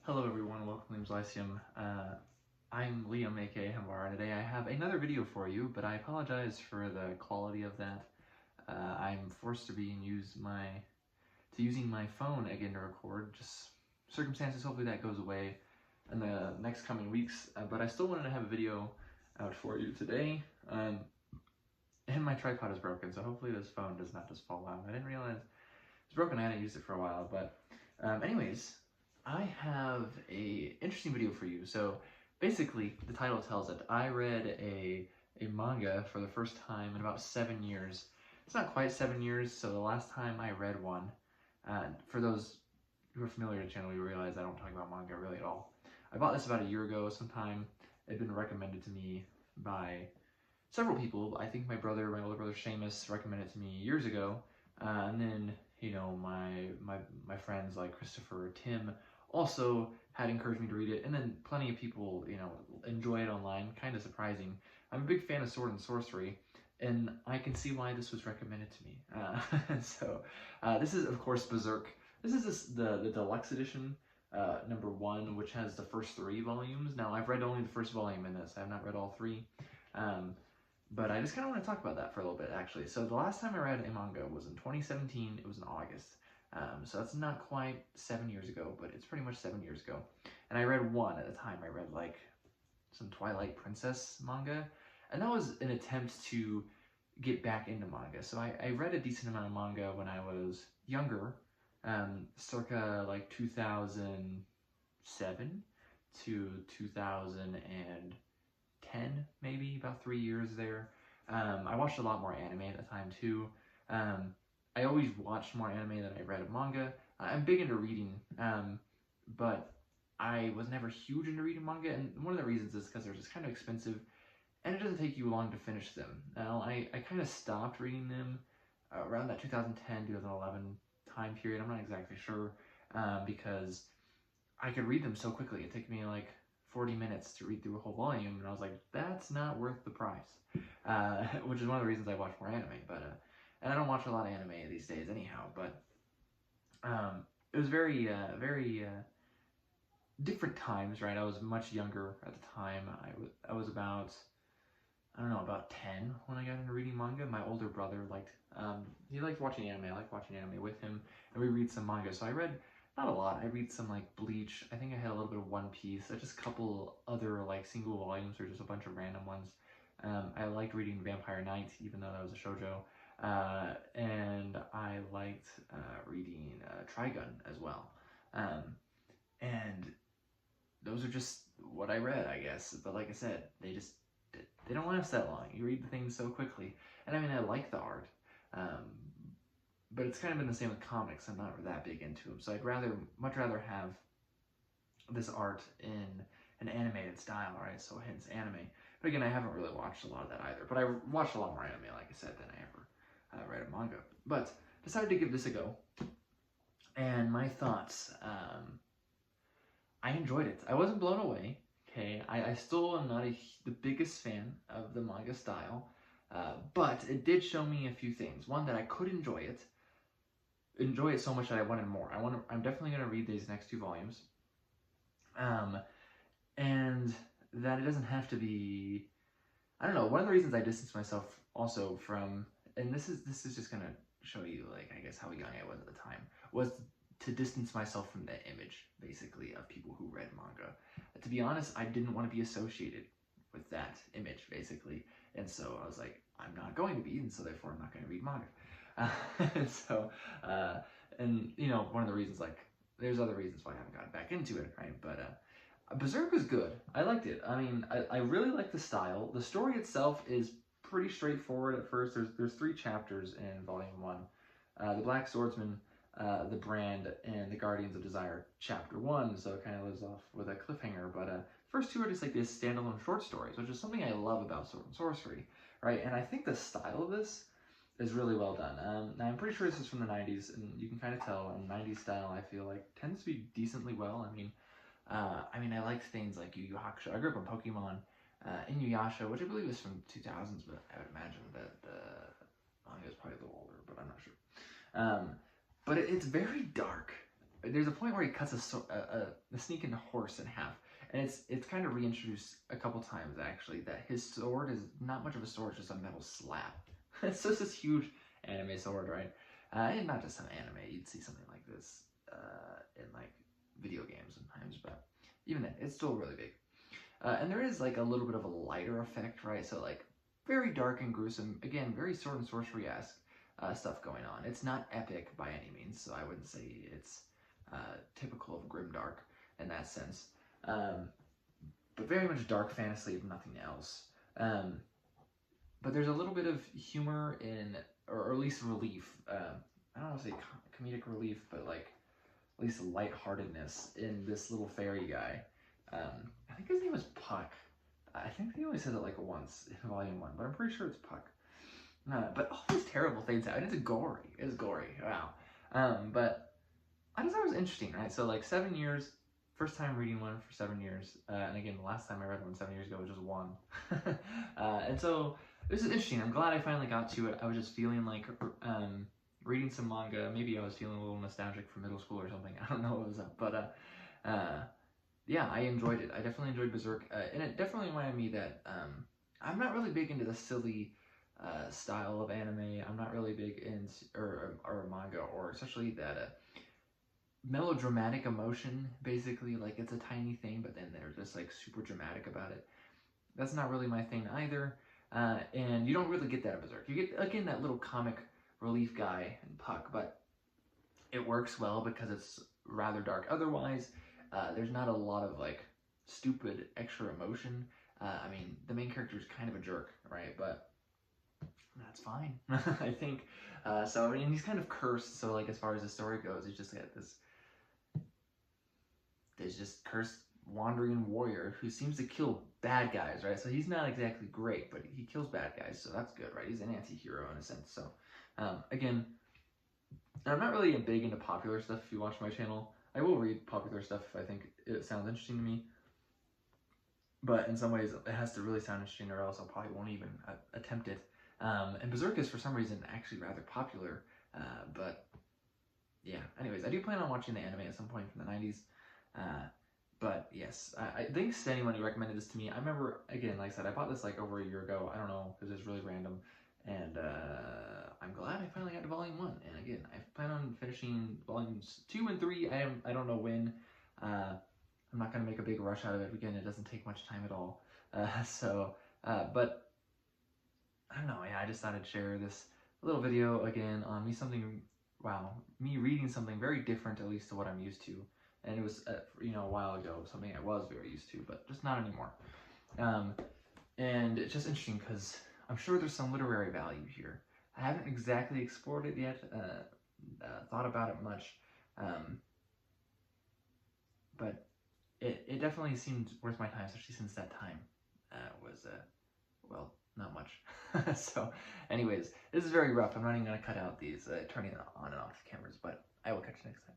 Hello everyone, welcome to Name's Lyceum. I'm Liam, aka Hamvar, and today I have another video for you, but I apologize for the quality of that. I'm forced to using my phone again to record, just circumstances. Hopefully that goes away in the next coming weeks, but I still wanted to have a video out for you today. And my tripod is broken, so hopefully this phone does not just fall out. I didn't realize it's broken. I hadn't used it for a while, but anyways, I have a interesting video for you. So basically, the title tells it. I read a manga for the first time in about 7 years. It's not quite 7 years, so the last time I read one, for those who are familiar with the channel, you realize I don't talk about manga really at all. I bought this about a year ago sometime. It had been recommended to me by several people. I think my older brother Seamus recommended it to me years ago, and then my friends like Christopher or Tim also had encouraged me to read it, and then plenty of people enjoy it online. Kind of surprising. I'm a big fan of sword and sorcery, and I can see why this was recommended to me. This is of course Berserk. This is the deluxe edition, number 1, which has the first 3 volumes. Now I've read only the first volume in this. I have not read all 3. But I just kind of want to talk about that for a little bit, actually. So the last time I read a manga was in 2017. It was in August. So that's not quite 7 years ago, but it's pretty much 7 years ago. And I read one at the time. I read like some Twilight Princess manga. And that was an attempt to get back into manga. So I read a decent amount of manga when I was younger, circa like 2007 to 2010, maybe, about 3 years there. I watched a lot more anime at the time too. I always watched more anime than I read of manga. I'm big into reading, but I was never huge into reading manga, and one of the reasons is because they're just kind of expensive, and it doesn't take you long to finish them. Now, I kind of stopped reading them around that 2010, 2011 time period. I'm not exactly sure, because I could read them so quickly. It took me like 40 minutes to read through a whole volume, and I was like, that's not worth the price, which is one of the reasons I watch more anime. But and I don't watch a lot of anime these days anyhow, but it was very different times, right? I was much younger at the time. I was about, I don't know, about 10 when I got into reading manga. My older brother he liked watching anime. I liked watching anime with him, and we read some manga. So I read, not a lot, I read some like Bleach. I think I had a little bit of One Piece, just a couple other like single volumes or just a bunch of random ones. I liked reading Vampire Knight, even though that was a shoujo. And I liked reading Trigun as well. And those are just what I read, I guess. But like I said, they don't last that long. You read the things so quickly. And I mean, I like the art. But it's kind of been the same with comics. I'm not that big into them. So I'd much rather have this art in an animated style, right? So hence anime. But again, I haven't really watched a lot of that either. But I watched a lot more anime, like I said, than I ever read a manga. But decided to give this a go. And my thoughts, I enjoyed it. I wasn't blown away. Okay, I still am not the biggest fan of the manga style, but it did show me a few things. One, that I could enjoy it so much that I wanted more. I'm definitely going to read these next 2 volumes, and that it doesn't have to be, I don't know, one of the reasons I distanced myself also from, and this is just going to show you, like, I guess how young I was at the time, was to distance myself from the image, basically, of people who read manga. To be honest, I didn't want to be associated with that image, basically, and so I was like, I'm not going to be, and so therefore I'm not going to read manga. And one of the reasons, like, there's other reasons why I haven't gotten back into it, right? But Berserk was good. I liked it. I mean, I really like the style. The story itself is pretty straightforward at first. There's 3 chapters in volume 1. The Black Swordsman, the Brand, and the Guardians of Desire, chapter 1. So it kind of lives off with a cliffhanger. But first 2 are just like these standalone short stories, which is something I love about sword and sorcery, right? And I think the style of this is really well done. Now I'm pretty sure this is from the 90s, and you can kind of tell. And 90s style, I feel like, tends to be decently well. I mean, I liked things like Yu Yu Hakusho. I grew up on Pokemon, Inuyasha, which I believe is from 2000s, but I would imagine that the manga is probably a little older, but I'm not sure. But it's very dark, there's a point where he cuts a sneaking horse in half, and it's kind of reintroduced a couple times actually, that his sword is not much of a sword, it's just a metal slab. It's just this huge anime sword, right? And not just some anime, you'd see something like this in like video games sometimes, but even then, it's still really big. And there is like a little bit of a lighter effect, right? So like very dark and gruesome, again, very sword and sorcery-esque stuff going on. It's not epic by any means, so I wouldn't say it's typical of grimdark in that sense. But very much dark fantasy, if nothing else. But there's a little bit of humor in, or at least relief. I don't want to say comedic relief, but like at least lightheartedness in this little fairy guy. I think his name is Puck. I think he only says it like once in volume 1, but I'm pretty sure it's Puck. But all these terrible things out, and it's gory. It's gory. Wow. But I just thought it was interesting, right? So like 7 years, first time reading one for 7 years, and again, the last time I read one 7 years ago was just one. And so this is interesting. I'm glad I finally got to it. I was just feeling like reading some manga. Maybe I was feeling a little nostalgic for middle school or something. I don't know what was up, but yeah, I enjoyed it. I definitely enjoyed Berserk, and it definitely reminded me that I'm not really big into the silly style of anime. I'm not really big in or manga, or especially that melodramatic emotion. Basically, like it's a tiny thing, but then they're just like super dramatic about it. That's not really my thing either. And you don't really get that in Berserk. You get again that little comic relief guy in Puck, but it works well because it's rather dark. Otherwise, there's not a lot of like stupid extra emotion. I mean, the main character is kind of a jerk, right? But that's fine, I think. So, and he's kind of cursed. So, like as far as the story goes, he's just got this. There's just cursed wandering warrior who seems to kill bad guys, right? So he's not exactly great, but he kills bad guys, so that's good, right? He's an anti-hero in a sense. So, again, I'm not really big into popular stuff. If you watch my channel, I will read popular stuff if I think it sounds interesting to me. But in some ways, it has to really sound interesting, or else I probably won't even attempt it. And Berserk is, for some reason, actually rather popular. But yeah, anyways, I do plan on watching the anime at some point from the 90s. But yes, thanks to anyone who recommended this to me. I remember, again, like I said, I bought this like over a year ago. I don't know, because it's really random. And I'm glad I finally got to volume 1. And again, I plan on finishing volumes 2 and 3. I don't know when. I'm not going to make a big rush out of it. Again, it doesn't take much time at all. But I don't know. Yeah, I just thought I'd share this little video again on me reading something very different, at least to what I'm used to. And it was, a while ago, something I was very used to, but just not anymore. And it's just interesting because I'm sure there's some literary value here. I haven't exactly explored it yet, thought about it much, but it definitely seemed worth my time, especially since that time was, well, not much. So, anyways, this is very rough. I'm not even going to cut out these turning on and off cameras, but I will catch you next time.